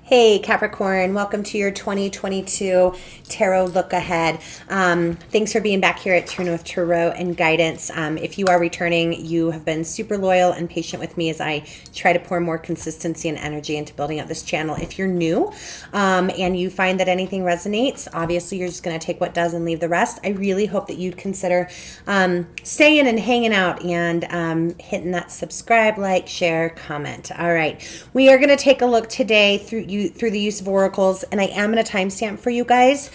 Hey Capricorn, welcome to your 2022 Tarot Look Ahead. Thanks for being back here at TrueNorth Tarot and Guidance. If you are returning, you have been super loyal and patient with me as I try to pour more consistency and energy into building up this channel. If you're new and you find that anything resonates, obviously you're just going to take what does and leave the rest. I really hope that you'd consider staying and hanging out and hitting that subscribe, like, share, comment. All right, we are going to take a look today through the use of oracles, and I am going to timestamp for you guys.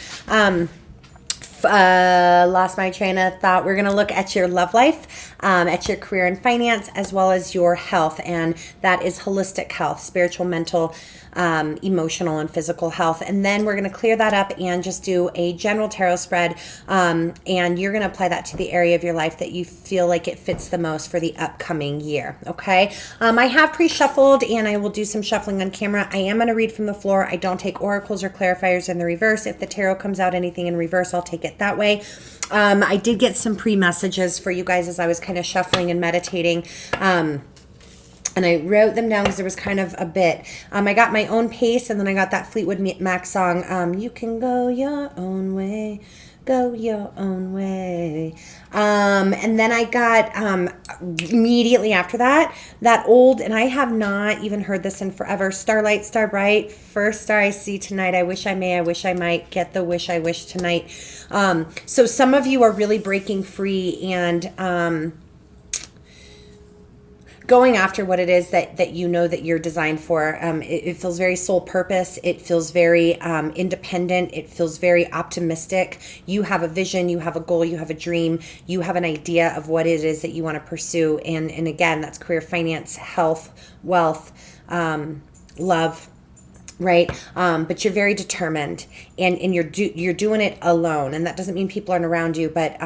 Lost my train of thought. We're going to look at your love life, at your career and finance, as well as your health, and that is holistic health, spiritual, mental, emotional, and physical health. And then we're going to clear that up and just do a general tarot spread, and you're going to apply that to the area of your life that you feel like it fits the most for the upcoming year. Okay. I have pre-shuffled, and I will do some shuffling on camera. I am going to read from the floor. I don't take oracles or clarifiers in the reverse. If the tarot comes out anything in reverse, I'll take it that way. I did get some pre-messages for you guys as I was kind of shuffling and meditating. And I wrote them down because there was kind of a bit. I got my own pace, and then I got that Fleetwood Mac song, You Can Go Your Own Way, Go Your Own Way. And then I got, immediately after that old, and I have not even heard this in forever, Starlight, Star Bright, first star I see tonight, I wish I may, I wish I might, get the wish I wish tonight. So some of you are really breaking free and, going after what it is that you know that you're designed for. It feels very soul purpose. It feels very independent. It feels very optimistic. You have a vision, you have a goal, you have a dream, you have an idea of what it is that you want to pursue. And again, that's career, finance, health, wealth, love, right? But you're very determined, and you're doing it alone. And that doesn't mean people aren't around you, but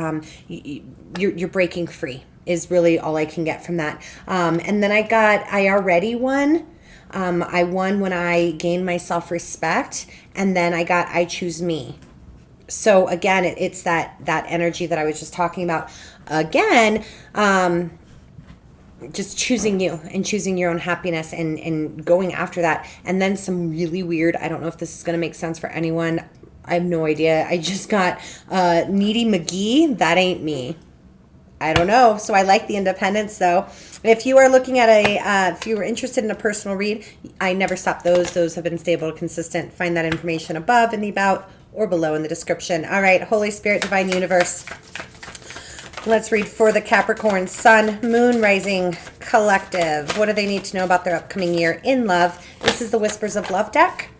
you're breaking free is really all I can get from that. And then I already won. I won when I gained my self-respect, and then I choose me. So again, it's that energy that I was just talking about. Again, just choosing you and choosing your own happiness and going after that. And then some really weird, I don't know if this is going to make sense for anyone. I have no idea. I just got Needy McGee. That ain't me. I don't know. So I like the independence, though. If you are looking at if you were interested in a personal read, I never stop those. Those have been stable and consistent. Find that information above in the about or below in the description. All right, Holy Spirit, Divine Universe. Let's read for the Capricorn Sun, Moon, Rising Collective. What do they need to know about their upcoming year in love? This is the Whispers of Love deck.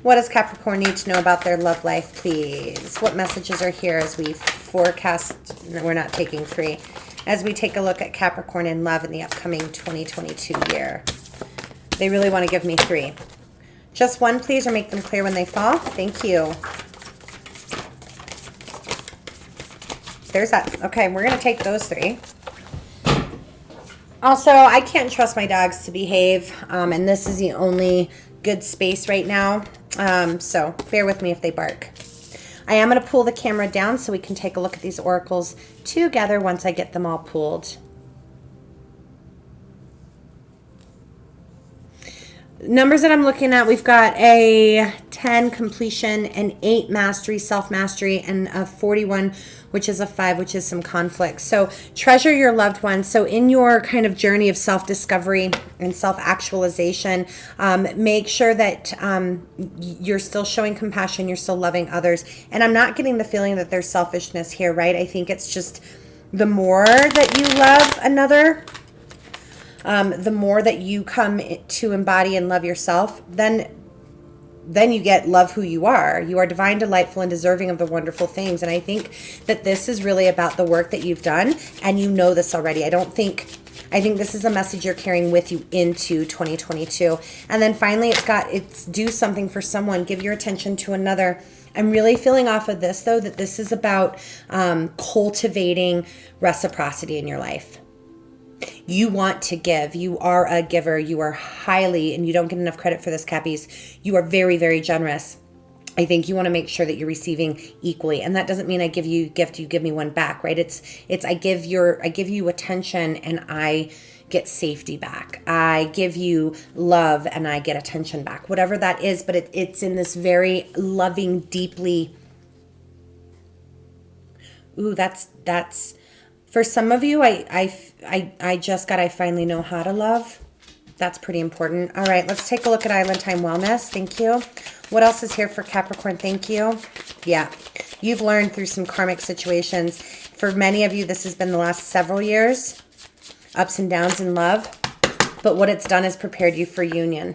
What does Capricorn need to know about their love life, please? What messages are here as we forecast? We're not taking three. As we take a look at Capricorn in love in the upcoming 2022 year. They really want to give me three. Just one, please, or make them clear when they fall. Thank you. There's that. Okay, we're going to take those three. Also, I can't trust my dogs to behave, and this is the only good space right now. So bear with me if they bark. I am going to pull the camera down so we can take a look at these oracles together once I get them all pulled. Numbers that I'm looking at, we've got a 10 completion, an 8 mastery, self-mastery, and a 41, which is a 5, which is some conflict. So treasure your loved ones. So in your kind of journey of self-discovery and self-actualization, make sure that you're still showing compassion, you're still loving others. And I'm not getting the feeling that there's selfishness here, right? I think it's just the more that you love another, the more that you come to embody and love yourself, then you get love who you are. You are divine, delightful, and deserving of the wonderful things. And I think that this is really about the work that you've done, and you know this already. I think this is a message you're carrying with you into 2022. And then finally, it's do something for someone. Give your attention to another. I'm really feeling off of this, though, that this is about cultivating reciprocity in your life. You want to give. You are a giver. You are highly, and you don't get enough credit for this, Cappies. You are very, very generous. I think you want to make sure that you're receiving equally. And that doesn't mean I give you a gift, you give me one back, right? It's I give you attention and I get safety back. I give you love and I get attention back. Whatever that is, but it's in this very loving, deeply. Ooh, that's for some of you, I just got I finally know how to love. That's pretty important. All right, let's take a look at Island Time Wellness. Thank you. What else is here for Capricorn? Thank you. Yeah, you've learned through some karmic situations. For many of you, this has been the last several years, ups and downs in love. But what it's done is prepared you for union.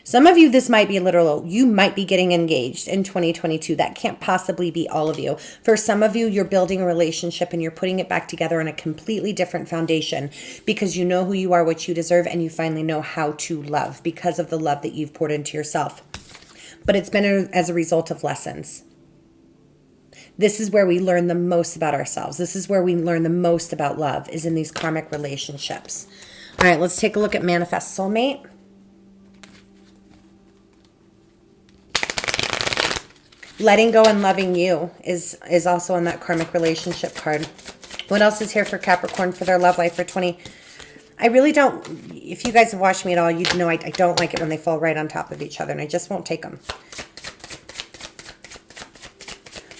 Some of you, this might be literal. You might be getting engaged in 2022. That can't possibly be all of you. For some of you, you're building a relationship and you're putting it back together on a completely different foundation because you know who you are, what you deserve, and you finally know how to love because of the love that you've poured into yourself. But it's been as a result of lessons. This is where we learn the most about ourselves. This is where we learn the most about love, is in these karmic relationships. All right, let's take a look at Manifest Soulmate. Letting go and loving you is also on that karmic relationship card. What else is here for Capricorn for their love life for 20? I really don't, if you guys have watched me at all, you'd know I don't like it when they fall right on top of each other, and I just won't take them.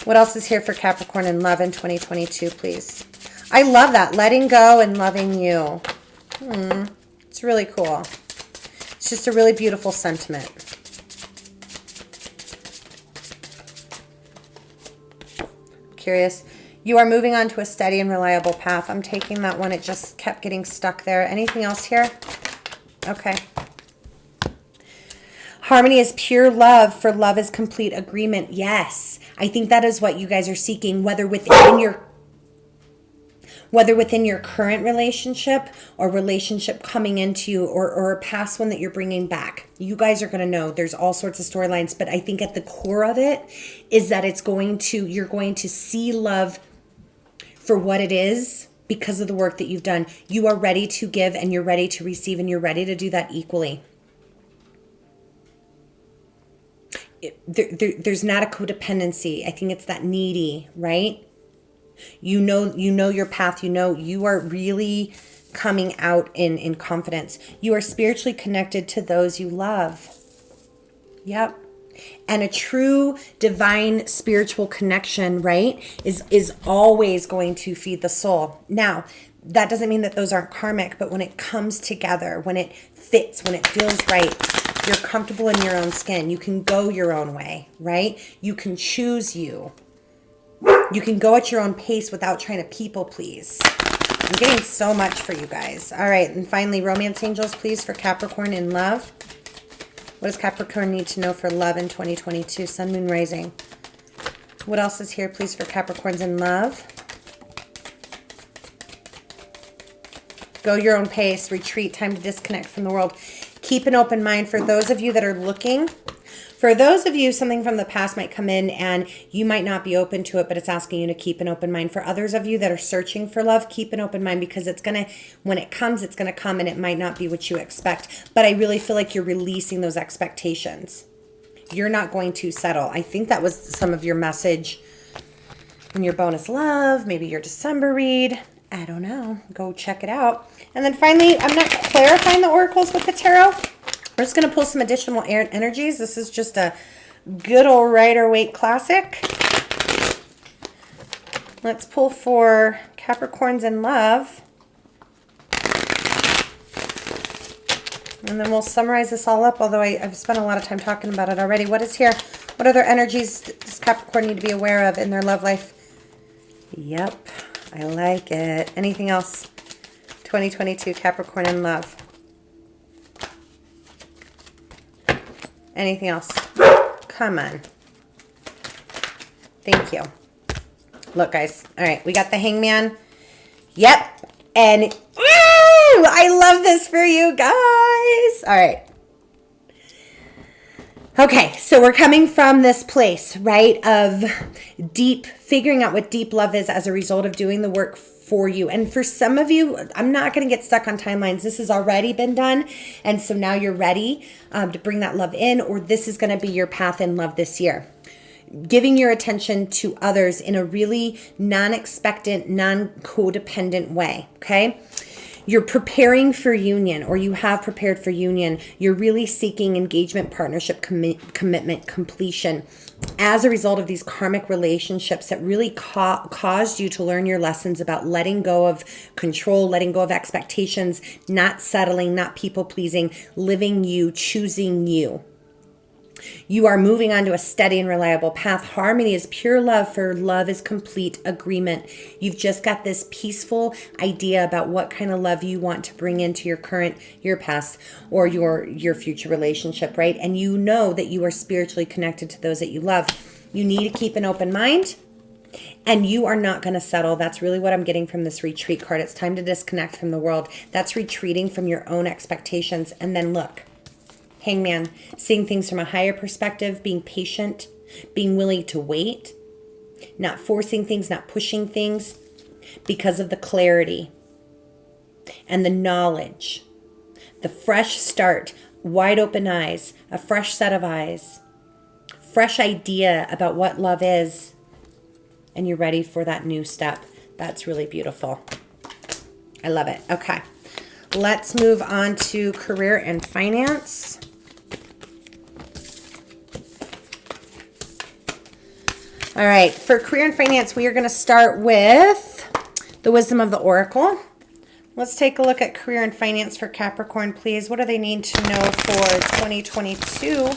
What else is here for Capricorn in love in 2022, please? I love that. Letting go and loving you. It's really cool. It's just a really beautiful sentiment. Curious. You are moving on to a steady and reliable path. I'm taking that one. It just kept getting stuck there. Anything else here? Okay. Harmony is pure love, for love is complete agreement. Yes. I think that is what you guys are seeking, whether within your current relationship or relationship coming into you, or a past one that you're bringing back. You guys are going to know there's all sorts of storylines, but I think at the core of it is that you're going to see love for what it is because of the work that you've done. You are ready to give and you're ready to receive, and you're ready to do that equally. There's not a codependency. I think it's that needy, right? You know your path. You are really coming out in confidence. You are spiritually connected to those you love. Yep. And a true divine spiritual connection, right, is always going to feed the soul. Now, that doesn't mean that those aren't karmic, but when it comes together, when it fits, when it feels right, you're comfortable in your own skin. You can go your own way, right? You can choose you. You can go at your own pace without trying to people please. I'm getting so much for you guys. All right, and finally, romance angels, please, for Capricorn in love. What does Capricorn need to know for love in 2022? Sun, moon, rising. What else is here, please, for Capricorns in love? Go your own pace. Retreat. Time to disconnect from the world. Keep an open mind for those of you that are looking. For those of you, something from the past might come in and you might not be open to it, but it's asking you to keep an open mind. For others of you that are searching for love, keep an open mind, because when it comes, it's going to come, and it might not be what you expect. But I really feel like you're releasing those expectations. You're not going to settle. I think that was some of your message in your bonus love, maybe your December read. I don't know. Go check it out. And then finally, I'm not clarifying the oracles with the tarot. We're just going to pull some additional energies. This is just a good old Rider-Waite classic. Let's pull for Capricorns in love. And then we'll summarize this all up, although I've spent a lot of time talking about it already. What is here? What other energies does Capricorn need to be aware of in their love life? Yep, I like it. Anything else? 2022 Capricorn in love. Anything else? Come on. Thank you. Look, guys. All right, we got the Hangman. Yep. And ooh, I love this for you guys. All right. Okay, so we're coming from this place, right, of deep, figuring out what deep love is as a result of doing the work for you. And for some of you, I'm not going to get stuck on timelines. This has already been done. And so now you're ready to bring that love in, or this is going to be your path in love this year. Giving your attention to others in a really non-expectant, non-codependent way, okay? You're preparing for union, or you have prepared for union. You're really seeking engagement, partnership, commitment, completion as a result of these karmic relationships that really caused you to learn your lessons about letting go of control, letting go of expectations, not settling, not people pleasing, living you, choosing you. You are moving on to a steady and reliable path. Harmony is pure love, for love is complete agreement. You've just got this peaceful idea about what kind of love you want to bring into your current, your past, or your future relationship, right? And you know that you are spiritually connected to those that you love. You need to keep an open mind, and you are not going to settle. That's really what I'm getting from this retreat card. It's time to disconnect from the world. That's retreating from your own expectations. And then look, Hangman, seeing things from a higher perspective, being patient, being willing to wait, not forcing things, not pushing things, because of the clarity and the knowledge, the fresh start, wide open eyes, a fresh set of eyes, fresh idea about what love is, and you're ready for that new step. That's really beautiful. I love it. Okay, let's move on to career and finance. All right, for career and finance, we are going to start with the wisdom of the oracle. Let's take a look at career and finance for Capricorn, please. What do they need to know for 2022?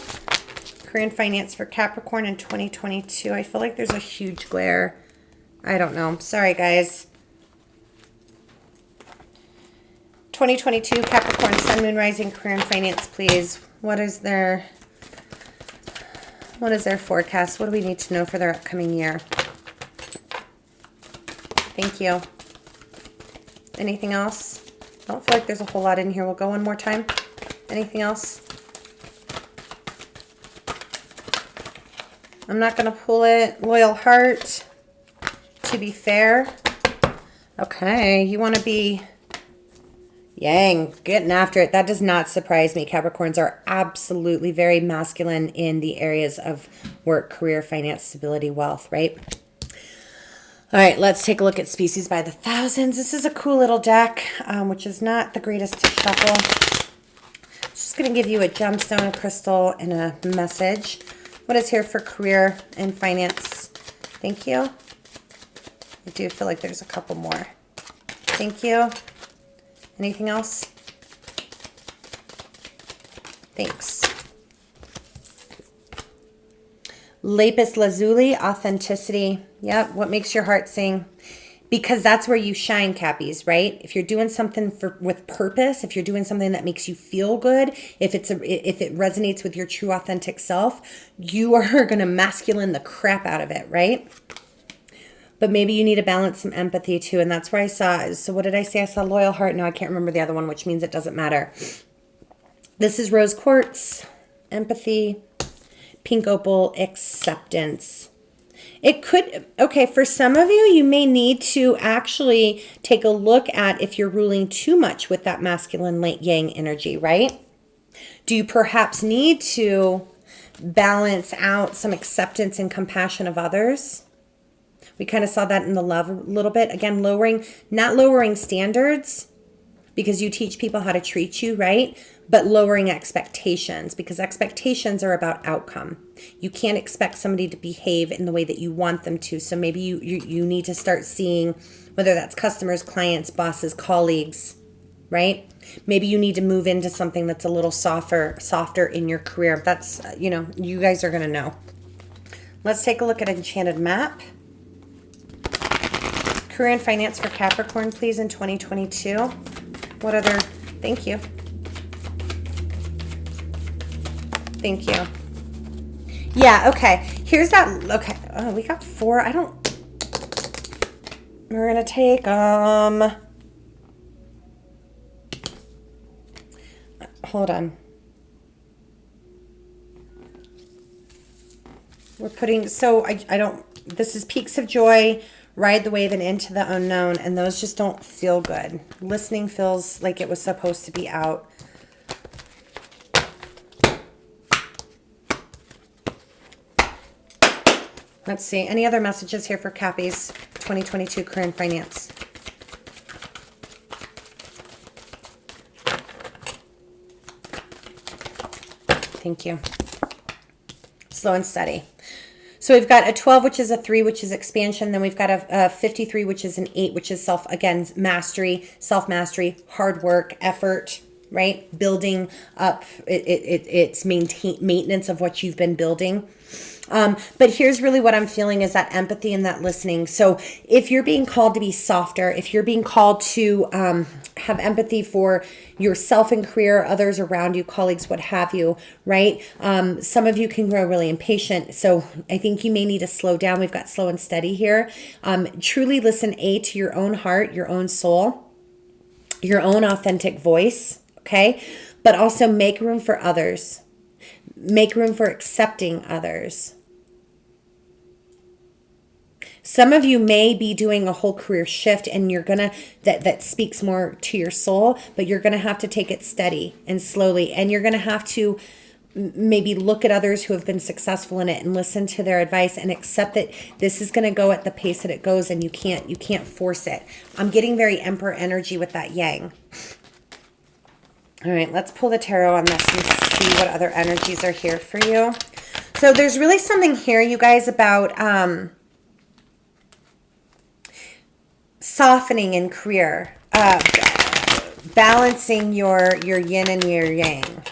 Career and finance for Capricorn in 2022. I feel like there's a huge glare. I don't know. Sorry, guys. 2022 Capricorn, Sun, Moon, Rising, career and finance, please. What is their forecast? What do we need to know for their upcoming year? Thank you. Anything else? I don't feel like there's a whole lot in here. We'll go one more time. Anything else? I'm not going to pull it. Loyal heart. To be fair. Okay, you want to be yang, getting after it. That does not surprise me. Capricorns are absolutely very masculine in the areas of work, career, finance, stability, wealth, right? All right, let's take a look at Species by the Thousands. This is a cool little deck, which is not the greatest to shuffle. Just going to give you a gemstone, a crystal, and a message. What is here for career and finance? Thank you. I do feel like there's a couple more. Thank you. Anything else? Thanks. Lapis lazuli, authenticity. Yep, what makes your heart sing? Because that's where you shine, Cappies, right? If you're doing something with purpose, if you're doing something that makes you feel good, if it resonates with your true authentic self, you are going to masculine the crap out of it, right? But maybe you need to balance some empathy too. And that's where I saw, so what did I say? I saw loyal heart. No, I can't remember the other one, which means it doesn't matter. This is rose quartz, empathy, pink opal, acceptance. It could, okay, for some of you, you may need to actually take a look at if you're ruling too much with that masculine late yang energy, right? Do you perhaps need to balance out some acceptance and compassion of others? We kind of saw that in the love a little bit. Again, not lowering standards because you teach people how to treat you, right? But lowering expectations, because expectations are about outcome. You can't expect somebody to behave in the way that you want them to. So maybe you need to start seeing whether that's customers, clients, bosses, colleagues, right? Maybe you need to move into something that's a little softer in your career. That's, you guys are going to know. Let's take a look at Enchanted Map. Career and finance for Capricorn, please, in 2022. What other? Thank you. Thank you. Yeah, okay. Here's that. Okay. Oh, we got 4. We're going to take, hold on. We're putting, so I don't, this is peaks of joy, ride the wave and into the unknown, and those just don't feel good. Listening feels like it was supposed to be out. Let's see, any other messages here for Cappy's 2022 career and finance? Thank you. Slow and steady. So we've got a 12, which is a 3, which is expansion. Then we've got a 53, which is an 8, which is mastery, self-mastery, hard work, effort, right? Building up, it's maintenance of what you've been building. But here's really what I'm feeling is that empathy and that listening. So if you're being called to be softer, if you're being called to have empathy for yourself and career, others around you, colleagues, what have you, right? Some of you can grow really impatient. So I think you may need to slow down. We've got slow and steady here. Truly listen, to your own heart, your own soul, your own authentic voice, okay? But also make room for others. Make room for accepting others. Some of you may be doing a whole career shift and you're going to, that speaks more to your soul, but you're going to have to take it steady and slowly. And you're going to have to maybe look at others who have been successful in it and listen to their advice and accept that this is going to go at the pace that it goes and you can't force it. I'm getting very Emperor energy with that yang. All right, let's pull the tarot on this and see what other energies are here for you. So there's really something here, you guys, about softening in career, balancing your yin and your yang.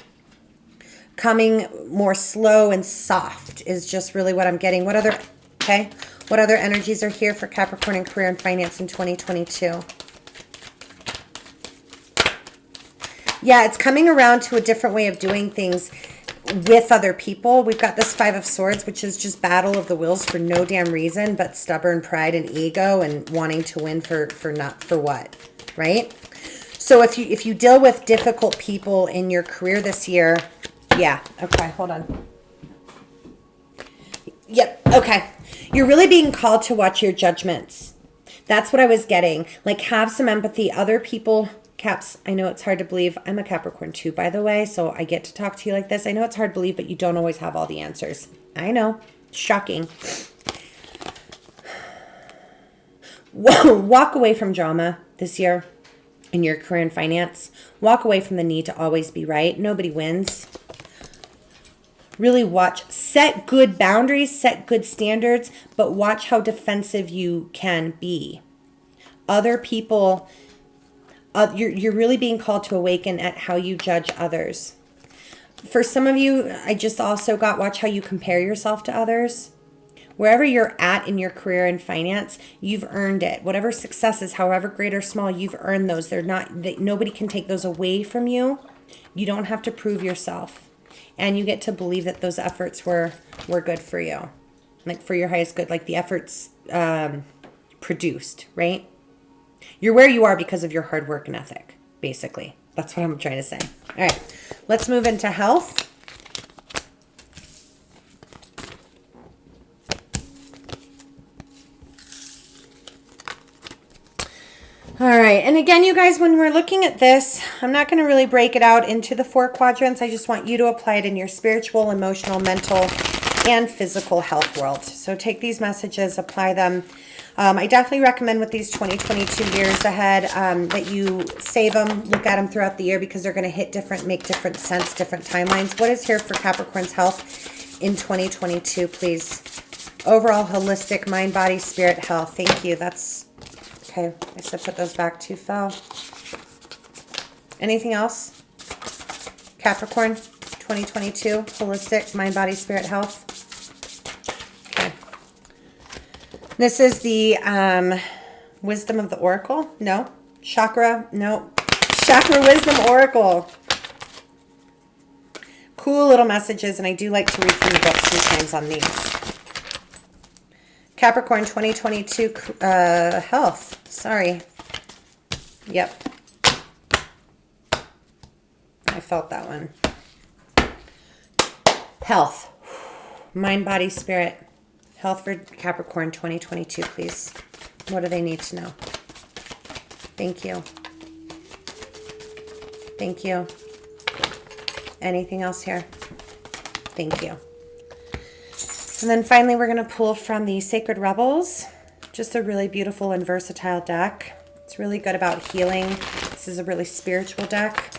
Coming more slow and soft is just really what I'm getting. What other energies are here for Capricorn and career and finance in 2022? Yeah, it's coming around to a different way of doing things with other people. We've got this 5 of Swords, which is just battle of the wills for no damn reason, but stubborn pride and ego and wanting to win for what, right? So if you deal with difficult people in your career this year, yeah, okay, hold on. Yep, okay. You're really being called to watch your judgments. That's what I was getting. Like, have some empathy. Other people... Caps, I know it's hard to believe. I'm a Capricorn too, by the way, so I get to talk to you like this. I know it's hard to believe, but you don't always have all the answers. I know. Shocking. Walk away from drama this year in your career and finance. Walk away from the need to always be right. Nobody wins. Really watch. Set good boundaries, set good standards, but watch how defensive you can be. Other people... You're really being called to awaken at how you judge others. For some of you, I just also got watch how you compare yourself to others. Wherever you're at in your career and finance, you've earned it. Whatever successes, however great or small, you've earned those. Nobody can take those away from you. You don't have to prove yourself. And you get to believe that those efforts were good for you. Like for your highest good, like the efforts produced, right? You're where you are because of your hard work and ethic, basically. That's what I'm trying to say. All right, let's move into health. All right, and again, you guys, when we're looking at this, I'm not going to really break it out into the 4 quadrants. I just want you to apply it in your spiritual, emotional, mental, and physical health world. So take these messages, apply them. I definitely recommend with these 2022 years ahead that you save them, look at them throughout the year because they're going to hit different, make different sense, different timelines. What is here for Capricorn's health in 2022, please? Overall, holistic, mind, body, spirit, health. Thank you. That's, okay. I said put those back. 2 fell. Anything else? Capricorn, 2022, holistic, mind, body, spirit, health. This is the Wisdom of the Oracle. No. Chakra. No. Chakra Wisdom Oracle. Cool little messages, and I do like to read from the book sometimes on these. Capricorn 2022 health. Sorry. Yep. I felt that one. Health. Mind, body, spirit. Health for Capricorn 2022, please. What do they need to know? Thank you. Thank you. Anything else here? Thank you. And then finally, we're going to pull from the Sacred Rebels. Just a really beautiful and versatile deck. It's really good about healing. This is a really spiritual deck.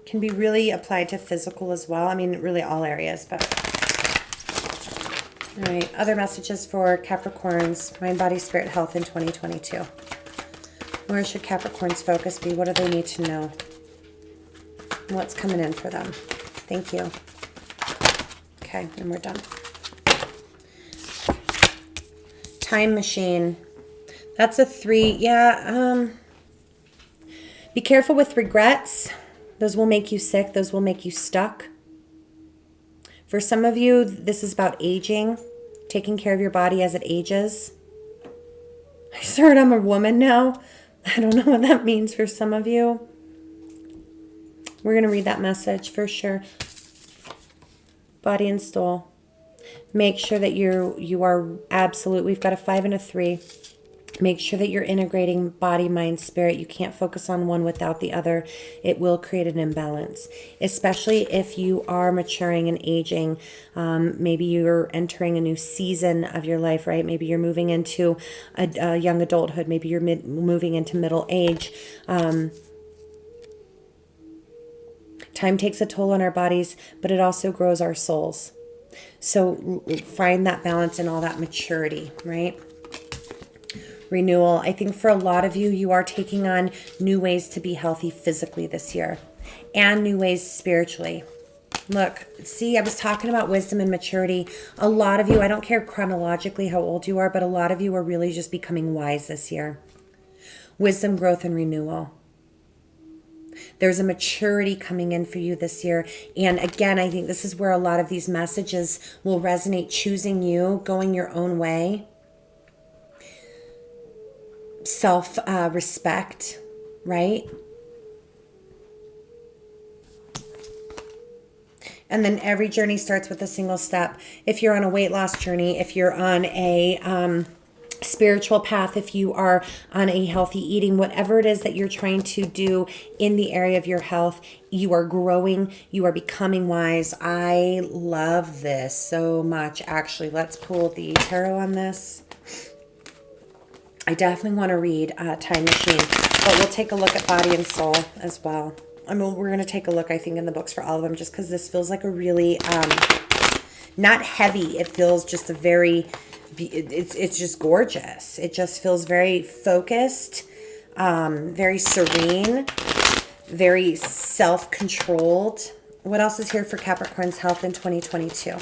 Can be really applied to physical as well. I mean, really all areas, but... All right, other messages for Capricorns, mind, body, spirit, health in 2022. Where should Capricorns' focus be? What do they need to know? What's coming in for them? Thank you. Okay, and we're done. Time machine. That's a 3. Yeah, be careful with regrets. Those will make you sick. Those will make you stuck. For some of you, this is about aging, taking care of your body as it ages. I just heard I'm a woman now. I don't know what that means for some of you. We're going to read that message for sure. Body and soul. Make sure that you are absolute. We've got a 5 and a 3. Make sure that you're integrating body, mind, spirit. You can't focus on one without the other. It will create an imbalance, especially if you are maturing and aging. Maybe you're entering a new season of your life, right? Maybe you're moving into a young adulthood. Maybe you're moving into middle age. Time takes a toll on our bodies, but it also grows our souls. So find that balance and all that maturity, right? Renewal. I think for a lot of you, you are taking on new ways to be healthy physically this year and new ways spiritually. Look, see, I was talking about wisdom and maturity. A lot of you, I don't care chronologically how old you are, but a lot of you are really just becoming wise this year. Wisdom, growth, and renewal. There's a maturity coming in for you this year. And again, I think this is where a lot of these messages will resonate, choosing you, going your own way. Self-respect, right? And then every journey starts with a single step. If you're on a weight loss journey, if you're on a spiritual path, if you are on a healthy eating, whatever it is that you're trying to do in the area of your health, you are growing, you are becoming wise. I love this so much. Actually, let's pull the tarot on this. I definitely want to read Time Machine, but we'll take a look at Body and Soul as well. I mean, we're going to take a look, I think, in the books for all of them, just because this feels like a really, not heavy. It feels just a very, it's just gorgeous. It just feels very focused, very serene, very self-controlled. What else is here for Capricorn's health in 2022?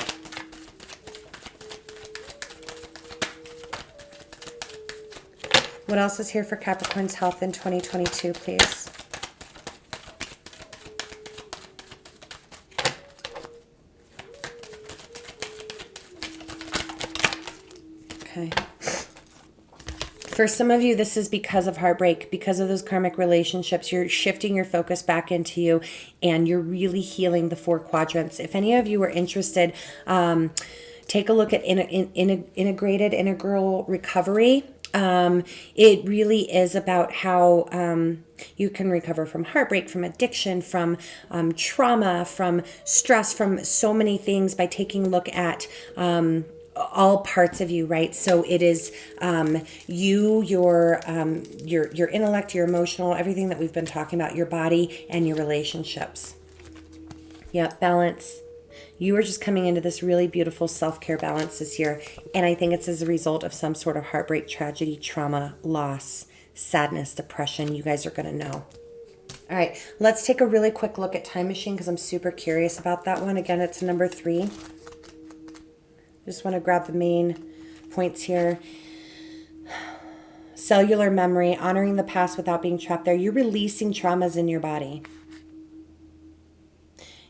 What else is here for Capricorn's health in 2022, please? Okay. For some of you, this is because of heartbreak, because of those karmic relationships. You're shifting your focus back into you, and you're really healing the 4 quadrants. If any of you are interested, take a look at integrated integral recovery. It really is about how you can recover from heartbreak, from addiction, from trauma, from stress, from so many things by taking a look at all parts of you, right? So it is your intellect, your emotional, everything that we've been talking about, your body and your relationships. Yep, balance. You are just coming into this really beautiful self-care balance this year. And I think it's as a result of some sort of heartbreak, tragedy, trauma, loss, sadness, depression. You guys are going to know. All right, let's take a really quick look at Time Machine because I'm super curious about that one. Again, it's number 3. Just want to grab the main points here. Cellular memory, honoring the past without being trapped there. You're releasing traumas in your body.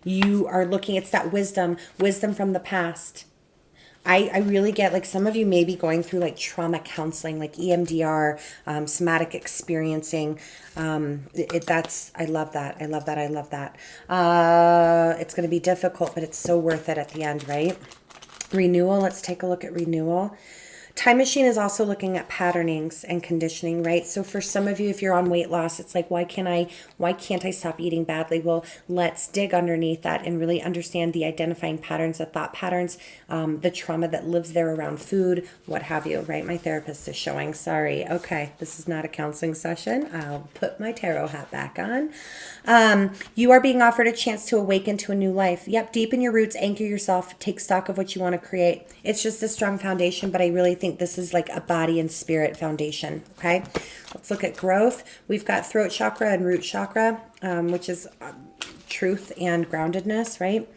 You are looking, it's that wisdom from the past. I really get like some of you may be going through like trauma counseling, like EMDR, somatic experiencing. I love that. I love that. I love that. It's going to be difficult, but it's so worth it at the end, right? Renewal. Let's take a look at renewal. Time Machine is also looking at patternings and conditioning, right? So for some of you, if you're on weight loss, it's like, why can't I stop eating badly? Well, let's dig underneath that and really understand the identifying patterns, the thought patterns, the trauma that lives there around food, what have you, right? My therapist is showing, sorry. Okay, this is not a counseling session. I'll put my tarot hat back on. You are being offered a chance to awaken to a new life. Yep, deepen your roots, anchor yourself, take stock of what you want to create. It's just a strong foundation, but I really think this is like a body and spirit foundation, okay? Let's look at growth. We've got throat chakra and root chakra, which is truth and groundedness, right?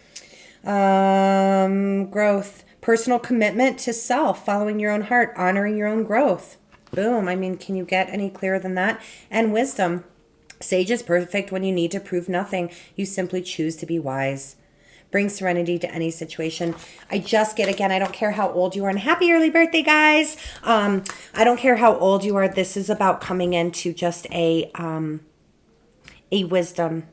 Growth, personal commitment to self, following your own heart, honoring your own growth. Boom. I mean, can you get any clearer than that? And wisdom. Sage is perfect when you need to prove nothing. You simply choose to be wise. Bring serenity to any situation. I just get, again, I don't care how old you are. And happy early birthday, guys. I don't care how old you are. This is about coming into just a wisdom,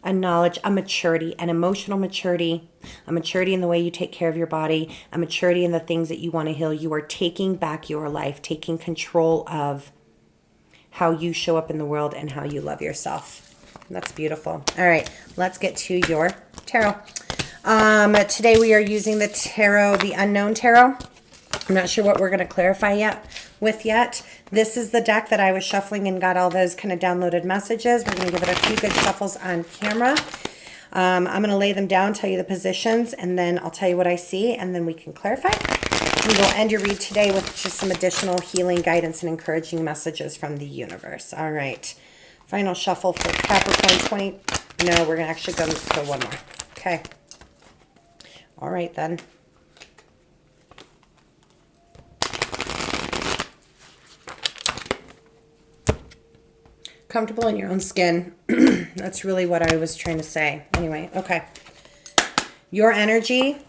a knowledge, a maturity, an emotional maturity, a maturity in the way you take care of your body, a maturity in the things that you want to heal. You are taking back your life, taking control of how you show up in the world and how you love yourself. That's beautiful. All right, let's get to your tarot. Today we are using the tarot, the Unknown Tarot. I'm not sure what we're going to clarify yet. This is the deck that I was shuffling and got all those kind of downloaded messages. We're going to give it a few good shuffles on camera. I'm going to lay them down, tell you the positions, and then I'll tell you what I see, and then we can clarify. We will end your read today with just some additional healing guidance and encouraging messages from the universe. All right. Final shuffle for Capricorn 20. No, we're going to actually go for one more. Okay. All right, then. Comfortable in your own skin. That's really what I was trying to say. Anyway, okay. Your energy.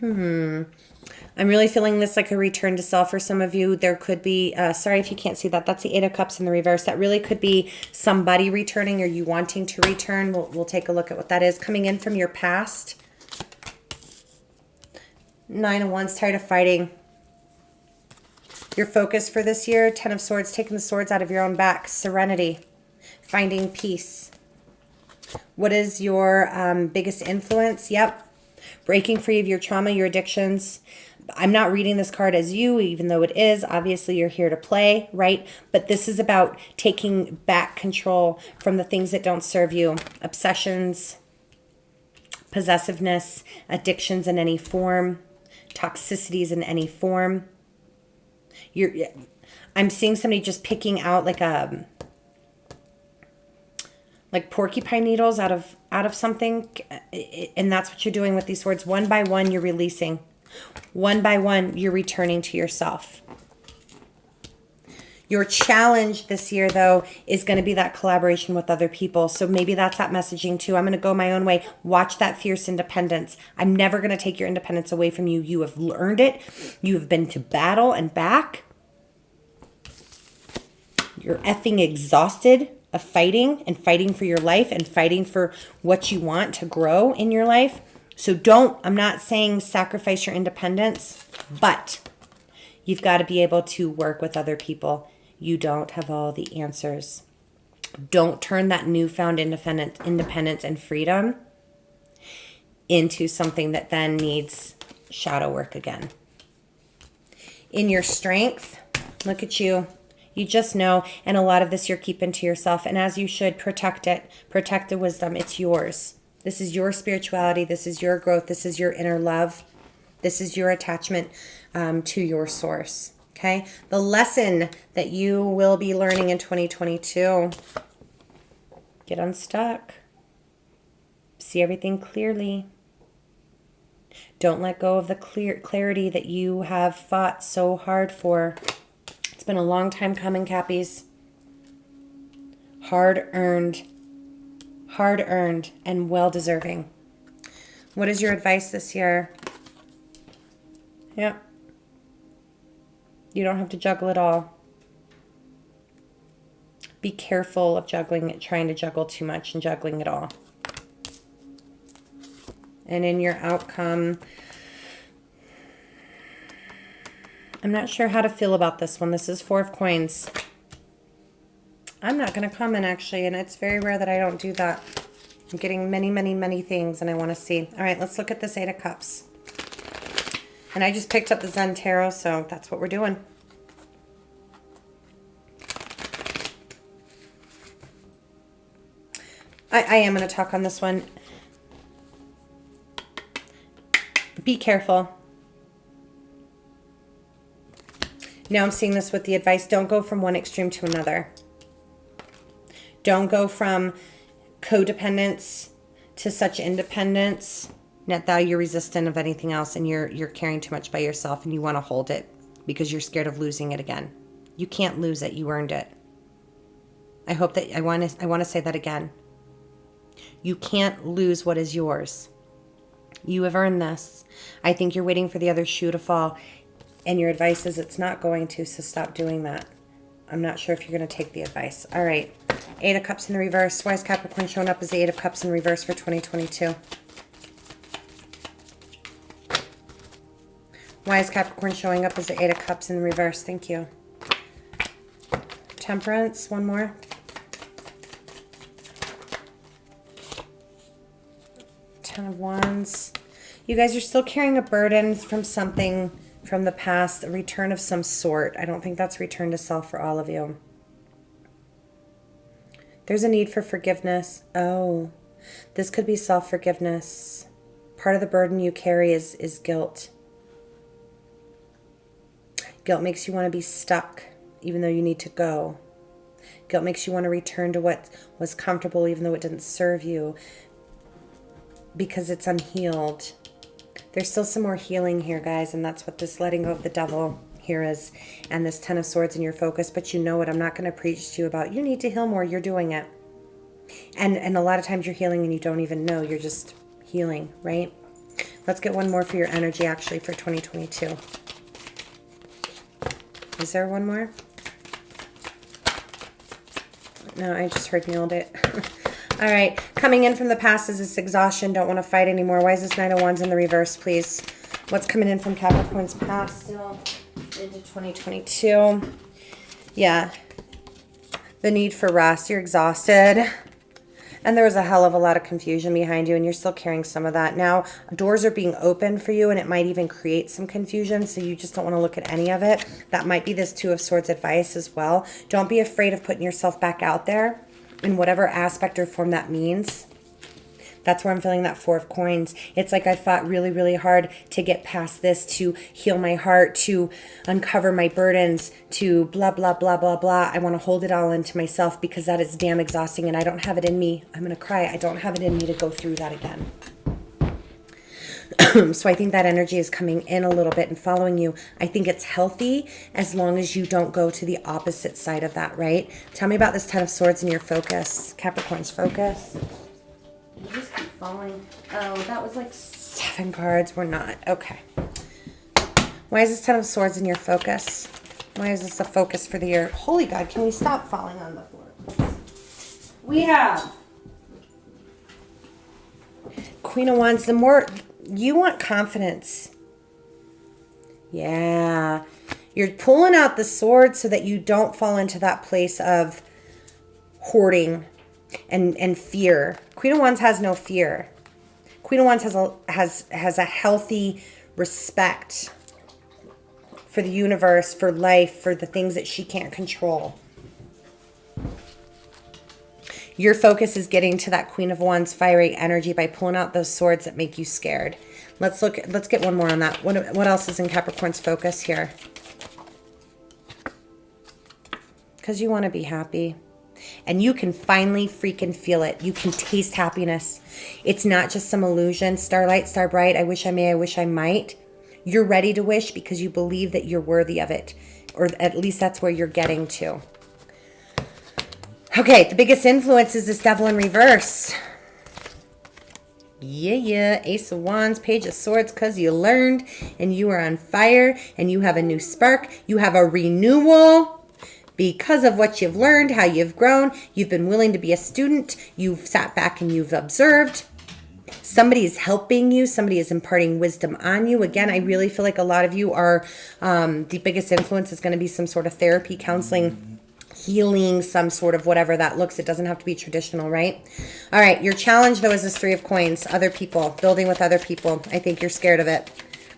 I'm really feeling this like a return to self for some of you. There could be, sorry if you can't see that. That's the Eight of Cups in the reverse. That really could be somebody returning or you wanting to return. We'll take a look at what that is. Coming in from your past. Nine of Wands, tired of fighting. Your focus for this year, Ten of Swords, taking the swords out of your own back. Serenity. Finding peace. What is your biggest influence? Yep. Breaking free of your trauma, your addictions. I'm not reading this card as you, even though it is. Obviously, you're here to play, right? But this is about taking back control from the things that don't serve you. Obsessions, possessiveness, addictions in any form, toxicities in any form. I'm seeing somebody just picking out like porcupine needles out of something, and that's what you're doing with these swords. One by one, you're releasing. One by one, you're returning to yourself. Your challenge this year, though, is going to be that collaboration with other people. So maybe that's that messaging, too. I'm going to go my own way. Watch that fierce independence. I'm never going to take your independence away from you. You have earned it. You have been to battle and back. You're effing exhausted of fighting and fighting for your life and fighting for what you want to grow in your life. So I'm not saying sacrifice your independence, but you've got to be able to work with other people. You don't have all the answers. Don't turn that newfound independence and freedom into something that then needs shadow work again. In your strength, look at you. You just know, and a lot of this you're keeping to yourself, and as you should, protect it. Protect the wisdom. It's yours. This is your spirituality. This is your growth. This is your inner love. This is your attachment to your source, okay? The lesson that you will be learning in 2022, get unstuck. See everything clearly. Don't let go of the clarity that you have fought so hard for. It's been a long time coming, Cappies. Hard-earned, and well-deserving. What is your advice this year? Yeah. You don't have to juggle it all. Be careful of juggling it, trying to juggle too much and juggling it all. And in your outcome, I'm not sure how to feel about this one. This is 4 of coins. I'm not going to comment, actually, and it's very rare that I don't do that. I'm getting many, many, many things, and I want to see. All right, let's look at this 8 of Cups. And I just picked up the Zen Tarot, so that's what we're doing. I am going to talk on this one. Be careful. Now I'm seeing this with the advice. Don't go from one extreme to another. Don't go from codependence to such independence that you're resistant of anything else and you're caring too much by yourself and you want to hold it because you're scared of losing it again. You can't lose it. You earned it. I hope that I want to say that again. You can't lose what is yours. You have earned this. I think you're waiting for the other shoe to fall, and your advice is it's not going to, so stop doing that. I'm not sure if you're going to take the advice. All right. 8 of Cups in the reverse. Why is Capricorn showing up as the 8 of Cups in reverse for 2022? Why is Capricorn showing up as the 8 of Cups in reverse? Thank you. Temperance. One more. Ten of Wands. You guys are still carrying a burden from something from the past, a return of some sort. I don't think that's return to self for all of you. There's a need for forgiveness. Oh, this could be self-forgiveness. Part of the burden you carry is guilt. Guilt makes you want to be stuck, even though you need to go. Guilt makes you want to return to what was comfortable, even though it didn't serve you, because it's unhealed. There's still some more healing here, guys, and that's what this letting go of the devil here is, and this 10 of Swords in your focus. But you know what? I'm not going to preach to you about you need to heal more. You're doing it. And a lot of times you're healing and you don't even know. You're just healing, right? Let's get one more for your energy, actually, for 2022. Is there one more? No, I just heard nailed it. All right, coming in from the past is this exhaustion, don't want to fight anymore. Why is this 9 of Wands in the reverse, please? What's coming in from Capricorn's past still into 2022? Yeah, the need for rest. You're exhausted. And there was a hell of a lot of confusion behind you, and you're still carrying some of that. Now, doors are being opened for you, and it might even create some confusion, so you just don't want to look at any of it. That might be this 2 of Swords advice as well. Don't be afraid of putting yourself back out there in whatever aspect or form that means. That's where I'm feeling that 4 of Coins. It's like I fought really, really hard to get past this, to heal my heart, to uncover my burdens, to blah, blah, blah, blah, blah. I want to hold it all into myself because that is damn exhausting and I don't have it in me. I'm going to cry. I don't have it in me to go through that again. So I think that energy is coming in a little bit and following you. I think it's healthy as long as you don't go to the opposite side of that, right? Tell me about this 10 of Swords in your focus. Capricorn's focus. You just keep falling. Oh, that was like 7 cards. We're not. Okay. Why is this 10 of Swords in your focus? Why is this a focus for the year? Holy God, can we stop falling on the floor? We have Queen of Wands. The more you want confidence. Yeah. You're pulling out the sword so that you don't fall into that place of hoarding and fear. Queen of Wands has no fear. Queen of Wands has a healthy respect for the universe, for life, for the things that she can't control. Your focus is getting to that Queen of Wands fiery energy by pulling out those swords that make you scared. Let's get one more on that. What else is in Capricorn's focus here? Because you want to be happy. And you can finally freaking feel it. You can taste happiness. It's not just some illusion. Starlight, star bright, I wish I may, I wish I might. You're ready to wish because you believe that you're worthy of it. Or at least that's where you're getting to. Okay, the biggest influence is this devil in reverse. Yeah. Ace of Wands, Page of Swords, because you learned and you are on fire and you have a new spark. You have a renewal because of what you've learned, how you've grown. You've been willing to be a student. You've sat back and you've observed. Somebody is helping you. Somebody is imparting wisdom on you. Again, I really feel like a lot of you are, the biggest influence is going to be some sort of therapy, counseling, healing, some sort of whatever that looks. It doesn't have to be traditional, right? All right. Your challenge, though, is this Three of Coins. Other people, building with other people. I think you're scared of it.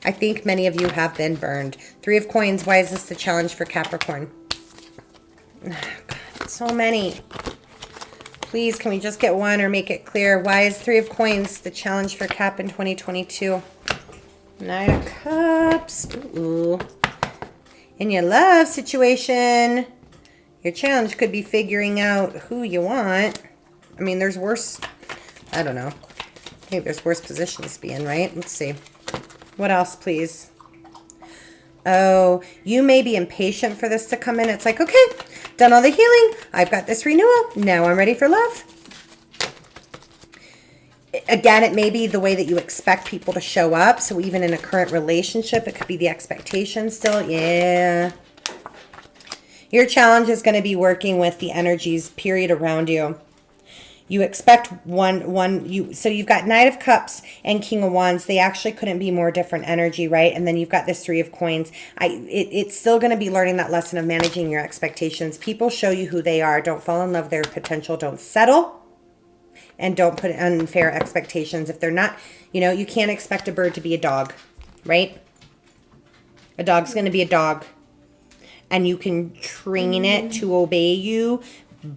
I think many of you have been burned. Three of Coins. Why is this the challenge for Capricorn? God, so many. Please, can we just get one or make it clear? Why is Three of Coins the challenge for Cap in 2022? Knight of Cups. Ooh. In your love situation, your challenge could be figuring out who you want. I mean, there's worse. I don't know. I think there's worse positions to be in, right? Let's see. What else, please? Oh, you may be impatient for this to come in. It's like, okay, done all the healing. I've got this renewal. Now I'm ready for love. Again, it may be the way that you expect people to show up. So even in a current relationship, it could be the expectation still. Yeah. Your challenge is going to be working with the energies, period, around you. You expect so you've got Knight of Cups and King of Wands. They actually couldn't be more different energy, right? And then you've got this Three of Coins. It's still going to be learning that lesson of managing your expectations. People show you who they are. Don't fall in love with their potential. Don't settle. And don't put unfair expectations. If they're not, you can't expect a bird to be a dog, right? A dog's going to be a dog. And you can train it to obey you,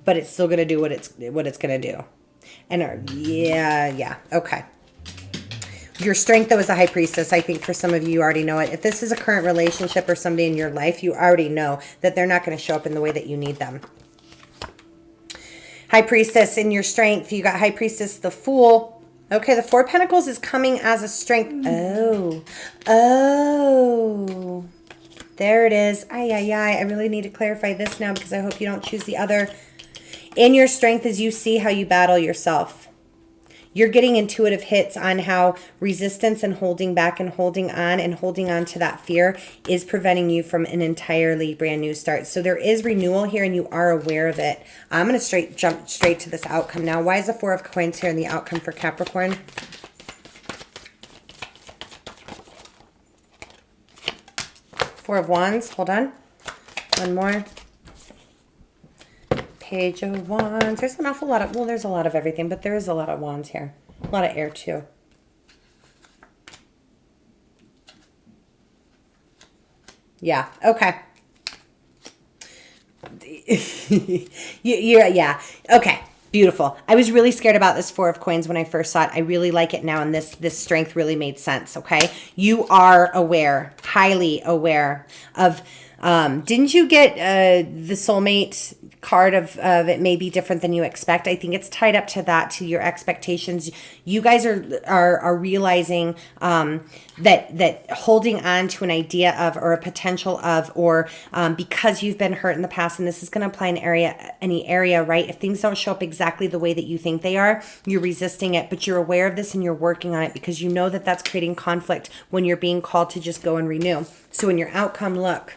but it's still going to do what it's going to do. And yeah. Okay. Your strength, though, is the High Priestess. I think for some of you, you already know it. If this is a current relationship or somebody in your life, you already know that they're not going to show up in the way that you need them. High Priestess, in your strength, you got High Priestess, the Fool. Okay, the Four of Pentacles is coming as a strength. Oh. There it is. I really need to clarify this now because I hope you don't choose the other. In your strength as you see how you battle yourself. You're getting intuitive hits on how resistance and holding back and holding on to that fear is preventing you from an entirely brand new start. So there is renewal here and you are aware of it. I'm going to jump straight to this outcome now. Why is the Four of Coins here in the outcome for Capricorn? Four of Wands. Hold on. One more. Page of Wands. There's an awful lot of, well, there's a lot of everything, but there is a lot of wands here. A lot of air, too. Yeah. Okay. Yeah. Okay. Beautiful. I was really scared about this Four of Coins when I first saw it. I really like it now, and this strength really made sense, okay? You are aware, highly aware of, didn't you get the Soulmate card of it may be different than you expect? I think it's tied up to that, to your expectations. You guys are realizing that holding on to an idea of, or a potential of, or because you've been hurt in the past, and this is going to apply in any area, right? If things don't show up exactly the way that you think they are, you're resisting it, but you're aware of this and you're working on it because you know that that's creating conflict when you're being called to just go and renew. So in your outcome, look,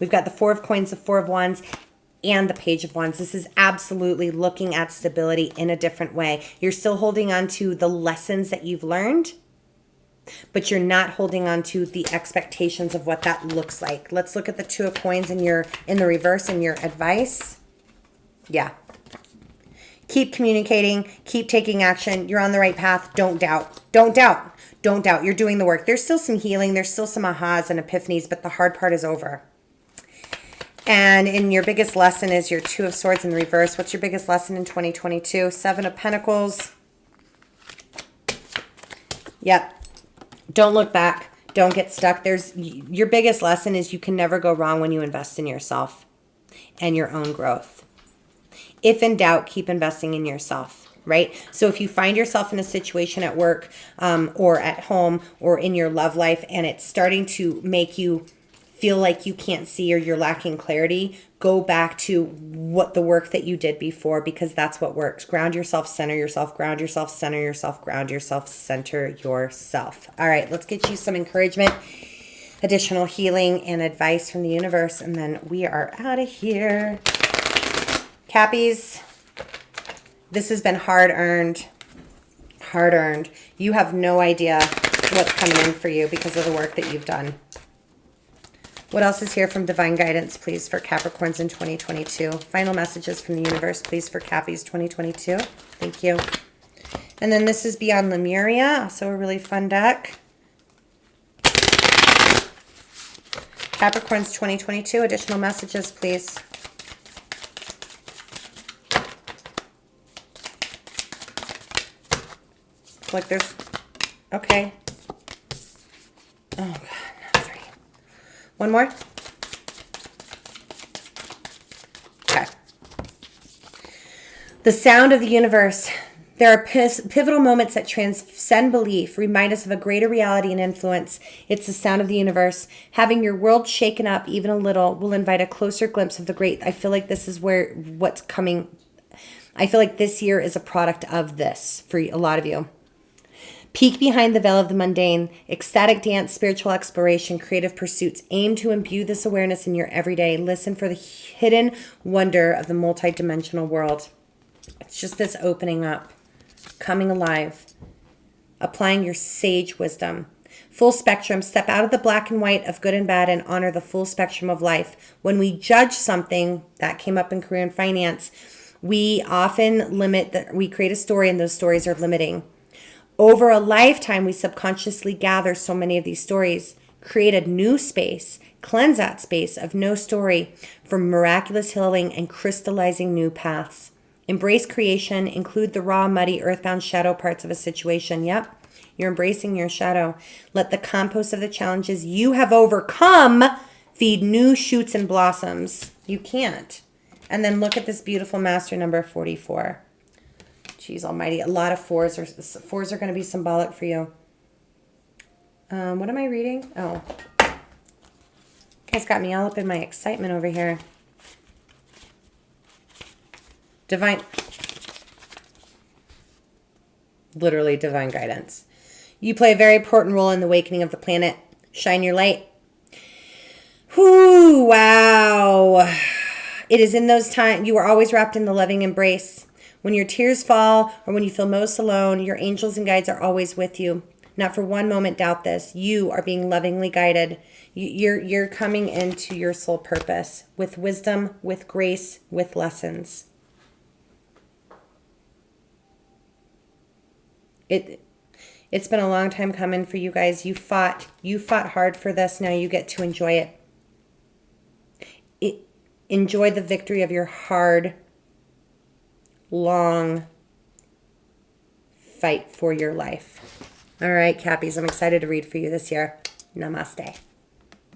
we've got the Four of Coins, the Four of Wands, and the Page of Wands. This is absolutely looking at stability in a different way. You're still holding on to the lessons that you've learned, but you're not holding on to the expectations of what that looks like. Let's look at the Two of Coins in the reverse in your advice. Yeah. Keep communicating. Keep taking action. You're on the right path. Don't doubt. Don't doubt. Don't doubt. You're doing the work. There's still some healing. There's still some ahas and epiphanies, but the hard part is over. And in your biggest lesson is your Two of Swords in the reverse. What's your biggest lesson in 2022? Seven of Pentacles. Yep. Don't look back. Don't get stuck. Your biggest lesson is you can never go wrong when you invest in yourself and your own growth. If in doubt, keep investing in yourself, right? So if you find yourself in a situation at work or at home or in your love life and it's starting to make you feel like you can't see or you're lacking clarity, go back to what the work that you did before, because that's what works. Ground yourself, center yourself, ground yourself, center yourself, ground yourself, center yourself. All right, let's get you some encouragement, additional healing, and advice from the universe, and then we are out of here. Cappies, this has been hard-earned. Hard-earned. You have no idea what's coming in for you because of the work that you've done. What else is here from divine guidance, please, for Capricorns in 2022? Final messages from the universe, please, for Cappies 2022. Thank you. And then this is Beyond Lemuria, also a really fun deck. Capricorns 2022, additional messages, please. Like there's, okay. Oh, God. One more. Okay. The sound of the universe. There are pivotal moments that transcend belief, remind us of a greater reality and influence. It's the sound of the universe. Having your world shaken up even a little will invite a closer glimpse of the great. I feel like this is what's coming. I feel like this year is a product of this for a lot of you. Peek behind the veil of the mundane, ecstatic dance, spiritual exploration, creative pursuits. Aim to imbue this awareness in your everyday. Listen for the hidden wonder of the multidimensional world. It's just this opening up, coming alive, applying your sage wisdom. Full spectrum. Step out of the black and white of good and bad and honor the full spectrum of life. When we judge something, that came up in career and finance, we often we create a story and those stories are limiting. Over a lifetime, we subconsciously gather so many of these stories, create a new space, cleanse that space of no story for miraculous healing and crystallizing new paths. Embrace creation, include the raw, muddy, earthbound shadow parts of a situation. Yep, you're embracing your shadow. Let the compost of the challenges you have overcome feed new shoots and blossoms. You can't. And then look at this beautiful master number 44. Jeez almighty, a lot of fours are going to be symbolic for you. What am I reading? Oh. Guys got me all up in my excitement over here. Literally divine guidance. You play a very important role in the awakening of the planet. Shine your light. Whoo, wow. It is in those times, you are always wrapped in the loving embrace. When your tears fall or when you feel most alone, your angels and guides are always with you. Not for one moment doubt this. You are being lovingly guided. You're coming into your soul purpose with wisdom, with grace, with lessons. It's been a long time coming for you guys. You fought hard for this. Now you get to enjoy it. Enjoy the victory of your hard, long fight for your life. All right, Cappies, I'm excited to read for you this year. Namaste.